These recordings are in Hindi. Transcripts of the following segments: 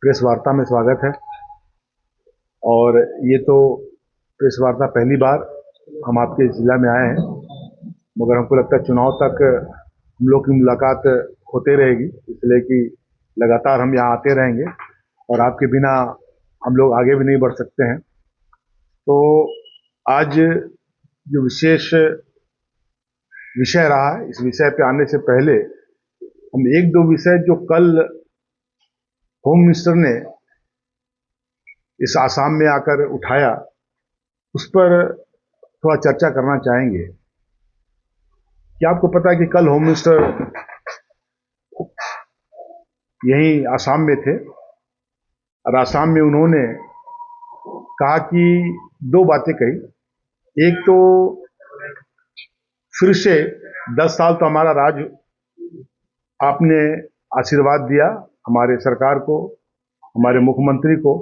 प्रेस वार्ता में स्वागत है। और ये तो प्रेस वार्ता पहली बार हम आपके जिला में आए हैं, मगर हमको लगता है चुनाव तक हम लोग की मुलाकात होते रहेगी, इसलिए कि लगातार हम यहाँ आते रहेंगे और आपके बिना हम लोग आगे भी नहीं बढ़ सकते हैं। तो आज जो विशेष विषय रहा है, इस विषय पे आने से पहले हम एक दो विषय जो कल होम मिनिस्टर ने इस आसाम में आकर उठाया, उस पर थोड़ा चर्चा करना चाहेंगे। क्या आपको पता है कि कल होम मिनिस्टर यहीं आसाम में थे और आसाम में उन्होंने कहा कि दो बातें कही। एक तो फिर से 10 साल तो हमारा राज आपने आशीर्वाद दिया हमारे सरकार को, हमारे मुख्यमंत्री को।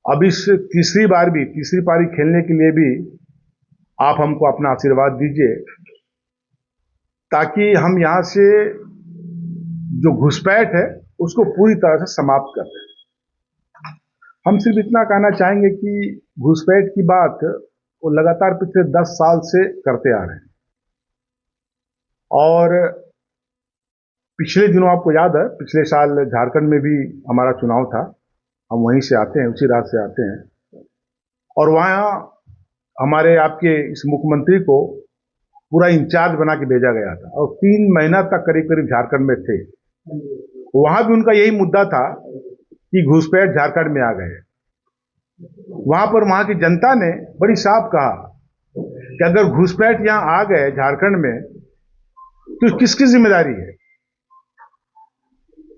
अब इस तीसरी पारी खेलने के लिए भी आप हमको अपना आशीर्वाद दीजिए, ताकि हम यहां से जो घुसपैठ है उसको पूरी तरह से समाप्त कर दें। हम सिर्फ इतना कहना चाहेंगे कि घुसपैठ की बात वो लगातार पिछले 10 साल से करते आ रहे हैं। और पिछले दिनों आपको याद है, पिछले साल झारखंड में भी हमारा चुनाव था, हम वहीं से आते हैं, उसी राज्य से आते हैं। और वहां हमारे आपके इस मुख्यमंत्री को पूरा इंचार्ज बना के भेजा गया था और 3 महीना तक करीब करीब झारखंड में थे। वहां भी उनका यही मुद्दा था कि घुसपैठ झारखंड में आ गए। वहां पर वहां की जनता ने बड़ी साफ कहा कि अगर घुसपैठ यहां आ गए झारखंड में तो किसकी जिम्मेदारी है?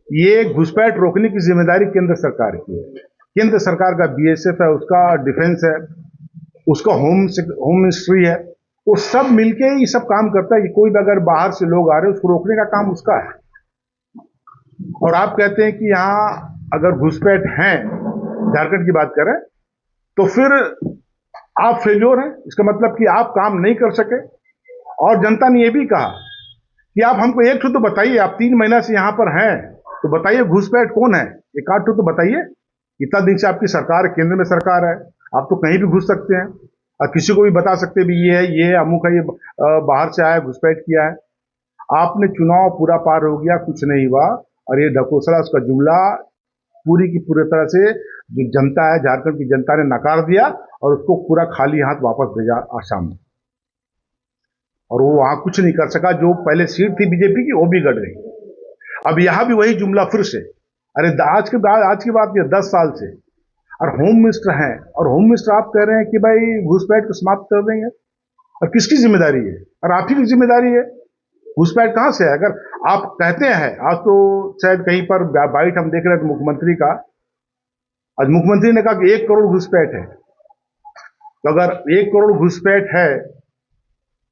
ये घुसपैठ रोकने की जिम्मेदारी केंद्र सरकार की है। केंद्र सरकार का बीएसएफ है, उसका डिफेंस है, उसका होम मिनिस्ट्री है, वो सब मिलके ये सब काम करता है कि कोई भी अगर बाहर से लोग आ रहे हैं उसको रोकने का काम उसका है। और आप कहते हैं कि यहां अगर घुसपैठ हैं, झारखंड की बात करें, तो फिर आप फेल्योर हैं, इसका मतलब कि आप काम नहीं कर सके। और जनता ने यह भी कहा कि आप हमको एक ठो तो बताइए, आप 3 महीना से यहां पर हैं तो बताइए घुसपैठ कौन है, एक आध ठो तो बताइए। इतना दिन से आपकी सरकार है, केंद्र में सरकार है, आप तो कहीं भी घुस सकते हैं और किसी को भी बता सकते हैं भी ये है अमुक है, ये बाहर से आया घुसपैठ किया है। आपने चुनाव पूरा पार हो गया, कुछ नहीं हुआ, और ये ढकोसला उसका जुमला पूरी की पूरी तरह से जो जनता है, झारखंड की जनता ने नकार दिया और उसको पूरा खाली हाथ वापस भेजा आसाम में। और वो वहां कुछ नहीं कर सका। जो पहले सीट थी बीजेपी की वो भी गड़ गई। अब यहां भी वही जुमला फिर से। अरे आज की बात नहीं, 10 साल से और होम मिनिस्टर हैं, और होम मिनिस्टर आप कह रहे हैं कि भाई घुसपैठ को समाप्त कर देंगे। और किसकी जिम्मेदारी है? और आप ही की जिम्मेदारी है। घुसपैठ कहां से है? अगर आप कहते हैं, आज तो शायद कहीं पर बाइट हम देख रहे थे मुख्यमंत्री का, आज मुख्यमंत्री ने कहा कि 1 करोड़ घुसपैठ है। तो अगर 1 करोड़ घुसपैठ है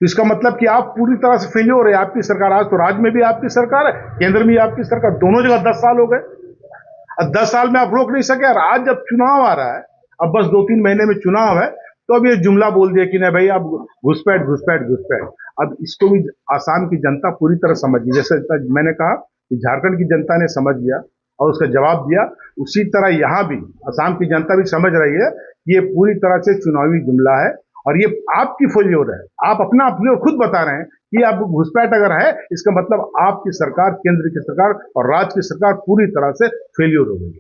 तो इसका मतलब कि आप पूरी तरह से फेल्योर है, आपकी सरकार। आज तो राज्य में भी आपकी सरकार है, केंद्र में भी आपकी सरकार, दोनों जगह 10 साल हो गए और 10 साल में आप रोक नहीं सके। और आज जब चुनाव आ रहा है, अब बस 2-3 महीने में चुनाव है, तो अब ये जुमला बोल दिया कि नहीं भाई आप घुसपैठ घुसपैठ घुसपैठ। अब इसको भी आसाम की जनता पूरी तरह समझ गई। जैसे मैंने कहा कि झारखंड की जनता ने समझ लिया और उसका जवाब दिया, उसी तरह यहां भी आसाम की जनता भी समझ रही है कि ये पूरी तरह से चुनावी जुमला है और ये आपकी फेल्योर है। आप अपना फेल्योर खुद बता रहे हैं कि आप घुसपैठ अगर है, इसका मतलब आपकी सरकार, केंद्र की सरकार और राज्य की सरकार पूरी तरह से फेल्योर हो गई है,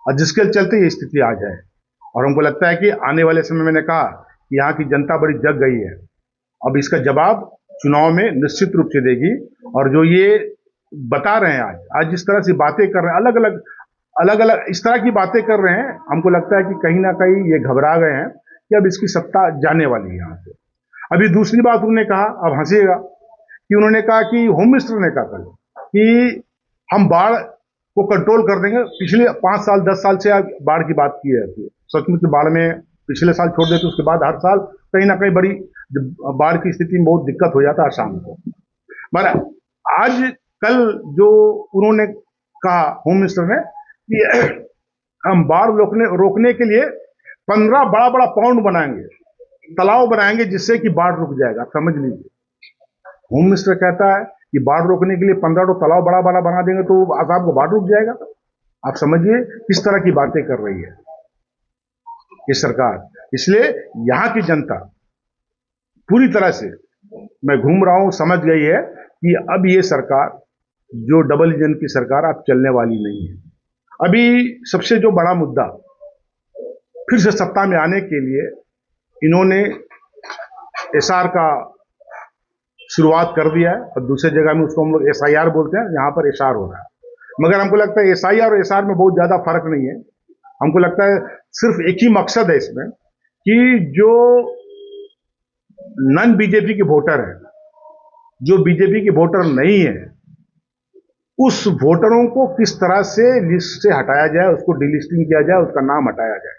और जिसके चलते ये स्थिति आ जाए। और हमको लगता है कि आने वाले समय, मैंने कहा कि यहाँ की जनता बड़ी जग गई है, अब इसका जवाब चुनाव में निश्चित रूप से देगी। और जो ये बता रहे हैं आज जिस तरह से बातें कर रहे हैं, अलग अलग इस तरह की बातें कर रहे हैं, हमको लगता है कि कहीं ना कहीं ये घबरा गए हैं कि अब इसकी सत्ता जाने वाली है यहाँ से। अभी दूसरी बात उन्होंने कहा, अब हंसीएगा, कि उन्होंने कहा कि होम मिनिस्टर ने कहा कल कि हम बाढ़ को कंट्रोल कर देंगे। पिछले 5 साल 10 साल से बाढ़ की बात की है, सचमुच बाढ़ में पिछले साल छोड़ देते, उसके बाद हर साल कहीं ना कहीं बड़ी बाढ़ की स्थिति में बहुत दिक्कत हो जाता है आसाम को। मगर आज कल जो उन्होंने कहा होम मिनिस्टर ने कि हम बाढ़ रोकने के लिए 15 बड़ा बड़ा पॉन्ड बनाएंगे, तालाब बनाएंगे, जिससे कि बाढ़ रुक जाएगा। आप समझ लीजिए, होम मिनिस्टर कहता है कि बाढ़ रोकने के लिए 15 तालाब बड़ा बड़ा बना देंगे तो आसाम को बाढ़ रुक जाएगा। आप समझिए किस तरह की बातें कर रही है ये सरकार। इसलिए यहां की जनता पूरी तरह से, मैं घूम रहा हूं, समझ गई है कि अब ये सरकार, जो डबल इंजन की सरकार, अब चलने वाली नहीं है। अभी सबसे जो बड़ा मुद्दा, फिर से सत्ता में आने के लिए इन्होंने एसआर का शुरुआत कर दिया है, और दूसरी जगह में उसको हम लोग एसआईआर बोलते हैं, यहां पर एसआर हो रहा है। मगर हमको लगता है एसआईआर और एसआर में बहुत ज्यादा फर्क नहीं है। हमको लगता है सिर्फ एक ही मकसद है इसमें, कि जो नॉन बीजेपी के वोटर है, जो बीजेपी के वोटर नहीं है, उस वोटरों को किस तरह से लिस्ट से हटाया जाए, उसको डिलिस्टिंग किया जाए, उसका नाम हटाया जाए।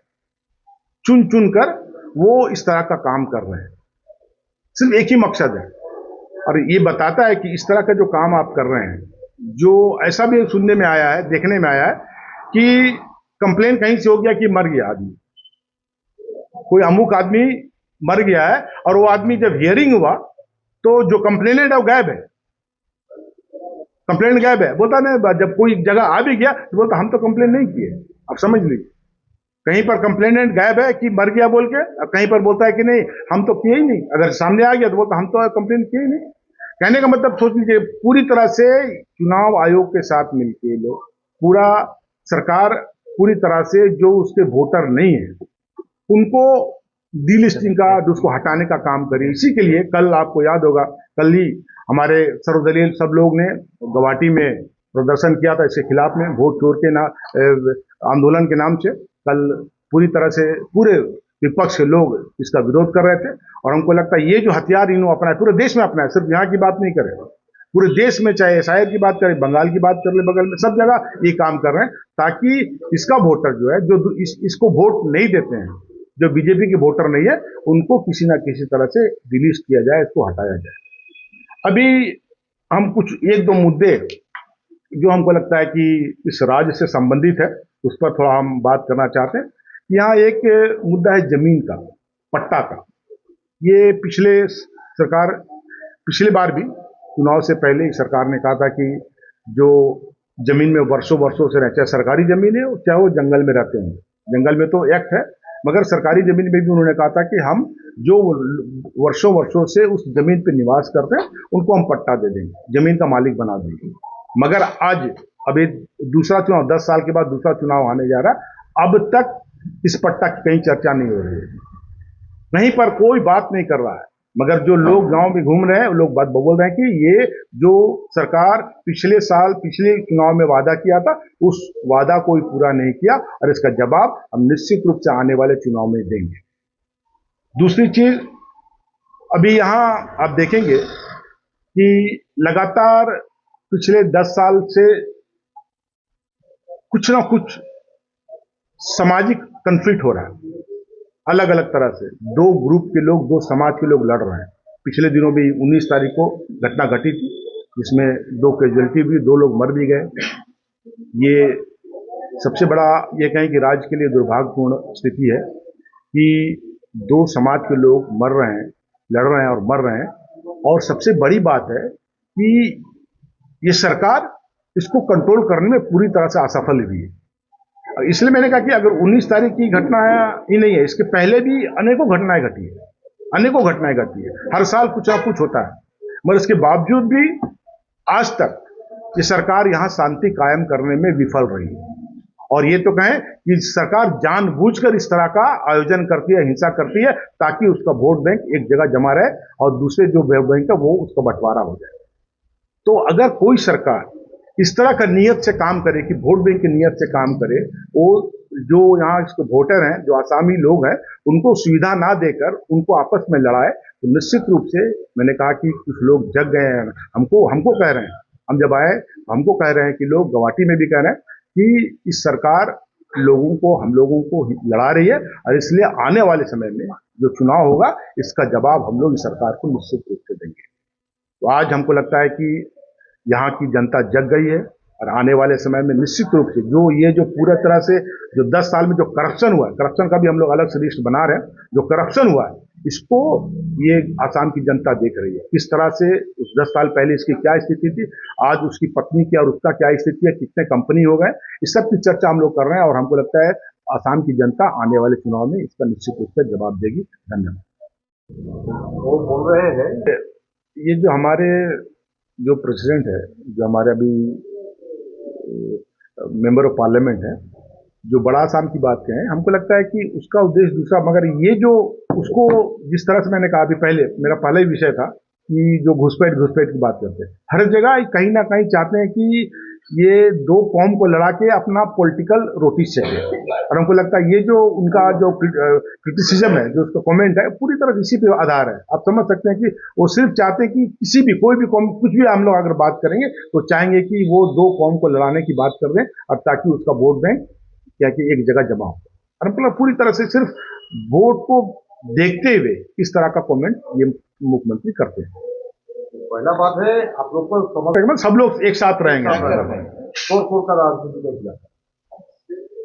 चुन चुन कर वो इस तरह का काम कर रहे हैं, सिर्फ एक ही मकसद है। और ये बताता है कि इस तरह का जो काम आप कर रहे हैं, जो ऐसा भी सुनने में आया है, देखने में आया है कि कंप्लेन कहीं से हो गया कि मर गया आदमी, कोई अमुक आदमी मर गया है, और वो आदमी जब हियरिंग हुआ तो जो कंप्लेनेंट है वो गायब है, कंप्लेंट गायब है। बोलता नहीं, जब कोई जगह आ भी गया तो बोलता हम तो कंप्लेन नहीं किए। आप समझ लीजिए, कहीं पर कंप्लेनेंट गायब है कि मर गया बोल के, और कहीं पर बोलता है कि नहीं हम तो किए ही नहीं। अगर सामने आ गया तो बोलता हम तो कंप्लेन किए ही नहीं। कहने का मतलब सोच लीजिए, पूरी तरह से चुनाव आयोग के साथ मिलकर लोग, पूरा सरकार पूरी तरह से जो उसके वोटर नहीं है उनको डीलिस्टिंग का, उसको हटाने का काम करी। इसी के लिए कल आपको याद होगा, कल ही हमारे सर्वदलीय सब लोग ने गुवाहाटी में प्रदर्शन किया था इसके खिलाफ में, वोट चोर के आंदोलन के नाम से। कल पूरी तरह से पूरे विपक्ष के लोग इसका विरोध कर रहे थे, और हमको लगता है ये जो हथियार इन्होंने अपनाया, पूरे देश में अपनाया, सिर्फ यहाँ की बात नहीं करे, पूरे देश में, चाहे एसआईआर की बात करें, बंगाल की बात कर ले, बगल में सब जगह ये काम कर रहे हैं, ताकि इसका वोटर जो है, जो इसको वोट नहीं देते हैं, जो बीजेपी के वोटर नहीं है, उनको किसी ना किसी तरह से डिलीट किया जाए, इसको हटाया जाए। अभी हम कुछ एक दो मुद्दे जो हमको लगता है कि इस राज्य से संबंधित है, उस पर थोड़ा हम बात करना चाहते हैं। यहाँ एक मुद्दा है जमीन का, पट्टा का। ये पिछले बार भी चुनाव से पहले ही सरकार ने कहा था कि जो जमीन में वर्षों वर्षों से रहे, चाहे सरकारी जमीन है चाहे वो जंगल में रहते हैं, जंगल में तो एक्ट है, मगर सरकारी जमीन में भी उन्होंने कहा था कि हम जो वर्षों वर्षों से उस जमीन पे निवास करते हैं उनको हम पट्टा दे देंगे, जमीन का मालिक बना देंगे। मगर आज अभी दूसरा चुनाव, 10 साल के बाद दूसरा चुनाव आने जा रहा है, अब तक इस पट्टा की कहीं चर्चा नहीं हो रही है, कहीं पर कोई बात नहीं कर रहा है। मगर जो लोग गांव में घूम रहे हैं, लोग बात बोल रहे हैं कि ये जो सरकार पिछले चुनाव में वादा किया था, उस वादा कोई पूरा नहीं किया, और इसका जवाब हम निश्चित रूप से आने वाले चुनाव में देंगे। दूसरी चीज, अभी यहां आप देखेंगे कि लगातार पिछले 10 साल से कुछ ना कुछ सामाजिक कन्फ्लिक्ट हो रहा है, अलग अलग तरह से दो ग्रुप के लोग, दो समाज के लोग लड़ रहे हैं। पिछले दिनों भी 19 तारीख को घटना घटी थी, जिसमें 2 कैजुअलिटी भी, 2 लोग मर भी गए। ये सबसे बड़ा ये कहें कि राज्य के लिए दुर्भाग्यपूर्ण स्थिति है कि 2 समाज के लोग मर रहे हैं, लड़ रहे हैं और मर रहे हैं। और सबसे बड़ी बात है कि ये सरकार इसको कंट्रोल करने में पूरी तरह से असफल हुई है। इसलिए मैंने कहा कि अगर 19 तारीख की घटना ही नहीं है, इसके पहले भी अनेकों घटनाएं घटी है, अनेकों घटनाएं घटी है, हर साल कुछ ना कुछ होता है, मगर इसके बावजूद भी आज तक ये सरकार यहां शांति कायम करने में विफल रही है। और ये तो कहें कि सरकार जानबूझकर इस तरह का आयोजन करती है, हिंसा करती है, ताकि उसका वोट बैंक एक जगह जमा रहे और दूसरे जो बैंक है वो उसका बंटवारा हो जाए। तो अगर कोई सरकार इस तरह का नियत से काम करे कि वोट बैंक की नियत से काम करे, वो जो यहाँ इसके वोटर हैं, जो आसामी लोग हैं, उनको सुविधा ना देकर उनको आपस में लड़ाए, तो निश्चित रूप से मैंने कहा कि कुछ लोग जग गए हैं। हमको कह रहे हैं, हम जब आए हमको कह रहे हैं कि लोग गुवाहाटी में भी कह रहे हैं कि इस सरकार हम लोगों को लड़ा रही है, और इसलिए आने वाले समय में जो चुनाव होगा इसका जवाब हम लोग इस सरकार को निश्चित रूप से देंगे। तो आज हमको लगता है कि यहाँ की जनता जग गई है, और आने वाले समय में निश्चित रूप से जो पूरा तरह से जो 10 साल में जो करप्शन हुआ है, करप्शन का भी हम लोग अलग से लिस्ट बना रहे हैं, जो करप्शन हुआ है इसको ये आसाम की जनता देख रही है, किस तरह से उस 10 साल पहले इसकी क्या स्थिति थी, आज उसकी पत्नी की और उसका क्या स्थिति है, कितने कंपनी हो गए, इस सब की चर्चा हम लोग कर रहे हैं और हमको लगता है आसाम की जनता आने वाले चुनाव में इसका निश्चित रूप से जवाब देगी। धन्यवाद। वो बोल रहे हैं ये जो हमारे जो प्रेसिडेंट है, जो हमारे अभी मेंबर ऑफ पार्लियामेंट है, जो बड़ा आसाम की बात कहें, हमको लगता है कि उसका उद्देश्य दूसरा, मगर ये जो उसको जिस तरह से मैंने कहा अभी पहले, मेरा पहला ही विषय था कि जो घुसपैठ की बात करते हैं, हर जगह कहीं ना कहीं चाहते हैं कि ये दो कौम को लड़ा के अपना पॉलिटिकल रोटी सेके, और हमको लगता है ये जो उनका जो क्रिटिसिज्म है, जो उसका कमेंट है, पूरी तरह इसी पे आधार है। आप समझ सकते हैं कि वो सिर्फ चाहते हैं कि किसी भी कोई भी कौम, कुछ भी हम लोग अगर बात करेंगे तो चाहेंगे कि वो दो कौम को लड़ाने की बात कर दें, और ताकि उसका वोट बैंक क्या कि एक जगह जमा हो। और मतलब पूरी तरह से सिर्फ वोट को देखते हुए इस तरह का कमेंट ये मुख्यमंत्री करते हैं। पहला बात है आप लोग को मतलब सब लोग एक साथ रहेंगे। शोर का राजनीति किया।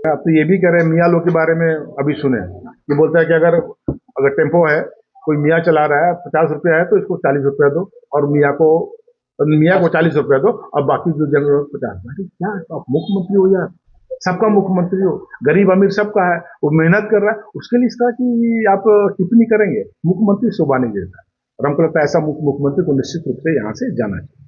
आप तो ये भी कह रहे हैं, मियाँ लोग के बारे में अभी सुने, ये बोलता है कि अगर टेम्पो है, कोई मियाँ चला रहा है, 50 रुपया है तो इसको 40 रुपया दो, और मियाँ को 40 रुपया दो, और बाकी जो जनरल 50। क्या आप मुख्यमंत्री हो यार, सबका मुख्यमंत्री हो, गरीब अमीर सबका है, वो मेहनत कर रहा है, उसके लिए इस तरह की आप टिप्पणी करेंगे, मुख्यमंत्री शोभा नहीं देता। और हमको लगता है ऐसा मुख्यमंत्री को निश्चित रूप से यहाँ से जाना चाहिए।